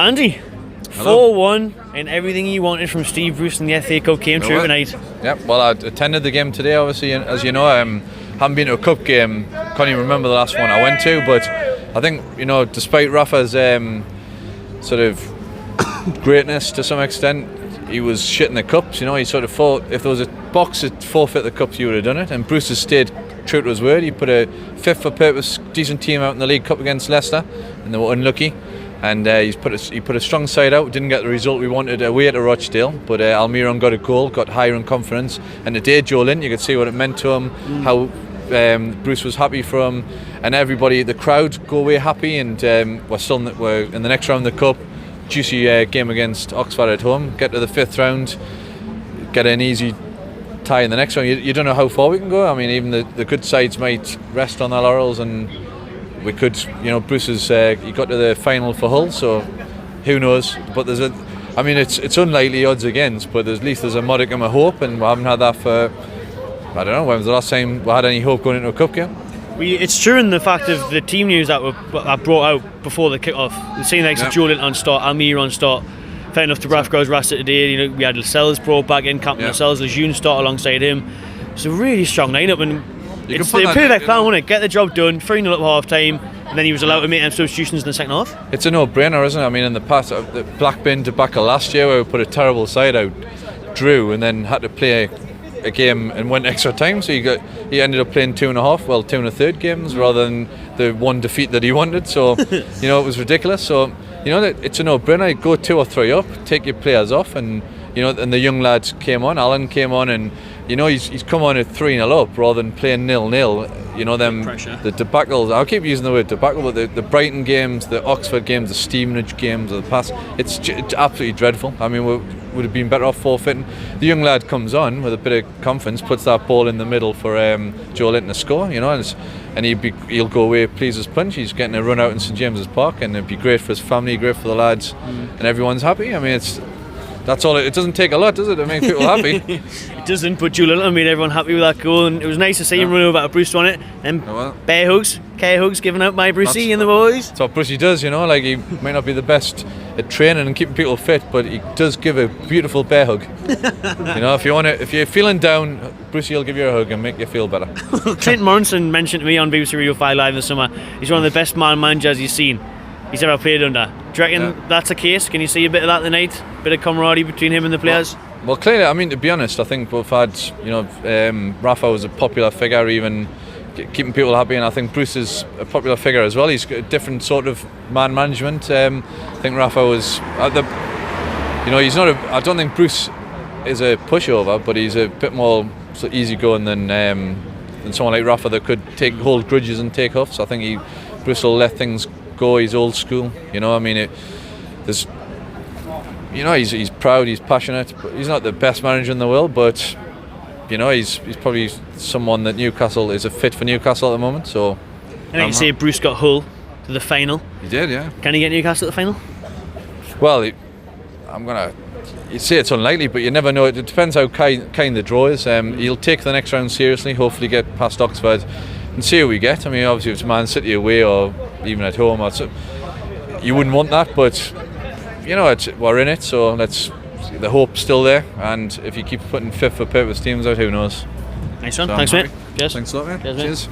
Andy, 4-1 and everything you wanted from Steve Bruce in the FA Cup came true tonight. Yep, well, I attended the game today, obviously, and as you know, haven't been to a cup game, can't even remember the last one I went to, but I think, despite Rafa's sort of greatness to some extent, he was shitting the cups. He sort of thought if there was a box to forfeit the cups, you would have done it, and Bruce has stayed true to his word. He put a fit for purpose decent team out in the League Cup against Leicester, and they were unlucky. And he put a strong side out. Didn't get the result we wanted away to Rochdale, but Almiron got a goal, got higher in confidence. And today, Joe Lint, you could see what it meant to him, how Bruce was happy for him, and everybody, the crowd, go away happy. And we're in the next round of the cup. Juicy game against Oxford at home. Get to the 5th round, get an easy tie in the next round. You don't know how far we can go. I mean, even the good sides might rest on their laurels, and we could, Bruce has he got to the final for Hull, so who knows? But it's unlikely odds against, but at least there's a modicum of hope, and we haven't had that for, I don't know, when was the last time we had any hope going into a cup game? It's true in the fact of the team news that I brought out before the kick-off. The same like Joe Lint on start, Almir on start. Fair enough to Rathgo's Rasta today. We had Lascelles brought back in, Captain Lascelles, Lejeune start alongside him. It's a really strong lineup, and they played their plan, wasn't it? Get the job done, 3-0 at half time, and then he was allowed to make them substitutions in the second half. It's a no-brainer, isn't it? I mean, in the past, the Blackburn debacle last year, where we put a terrible side out, drew, and then had to play a game and went extra time, so he ended up playing 2 1/3 games rather than the one defeat that he wanted. So it was ridiculous. So it's a no-brainer. Go 2 or 3 up, take your players off, and and the young lads came on. Alan came on, and he's come on at 3-0 up rather than playing 0-0. The debacles. I'll keep using the word debacle, but the Brighton games, the Oxford games, the Stevenage games of the past, it's absolutely dreadful. I mean, we would have been better off forfeiting. The young lad comes on with a bit of confidence, puts that ball in the middle for Joe Linton to score. And he'll go away pleased as punch. He's getting a run out in St James's Park, and it'd be great for his family, great for the lads, and everyone's happy. I mean, that's all. It doesn't take a lot, does it, to make people happy? It doesn't, but Joe Linton made everyone happy with that goal, and it was nice to see him run over to Bruce on it, and bear hugs, care hugs given out by Brucey and the boys. That's what Brucey does, he might not be the best at training and keeping people fit, but he does give a beautiful bear hug. If you're feeling down, Brucey will give you a hug and make you feel better. Clint Morrison mentioned to me on BBC Radio 5 Live in the summer, he's one of the best managers he's seen. He's ever played under. Do you reckon that's the case? Can you see a bit of that tonight? A bit of camaraderie between him and the players? Well, clearly, I mean, to be honest, I think we've had, Rafa was a popular figure, even keeping people happy, and I think Bruce is a popular figure as well. He's got a different sort of man management. I think Rafa was, he's not I don't think Bruce is a pushover, but he's a bit more sort of easygoing than someone like Rafa that could hold grudges and take huffs. I think Bruce will let things go. He's old school, he's proud, he's passionate, but he's not the best manager in the world, but he's probably someone that Newcastle is a fit for Newcastle at the moment. So I think you say Bruce got Hull to the final. He did, yeah. Can he get Newcastle at the final? Well, you'd say it's unlikely, but you never know. It depends how kind the draw is. He'll take the next round seriously, hopefully get past Oxford and see who we get. I mean, obviously if it's Man City away or even at home, you wouldn't want that, but we're in it, so the hope's still there, and if you keep putting fit for purpose teams out, who knows? Nice one. Thanks, mate. Cheers. Thanks a lot, mate. Cheers.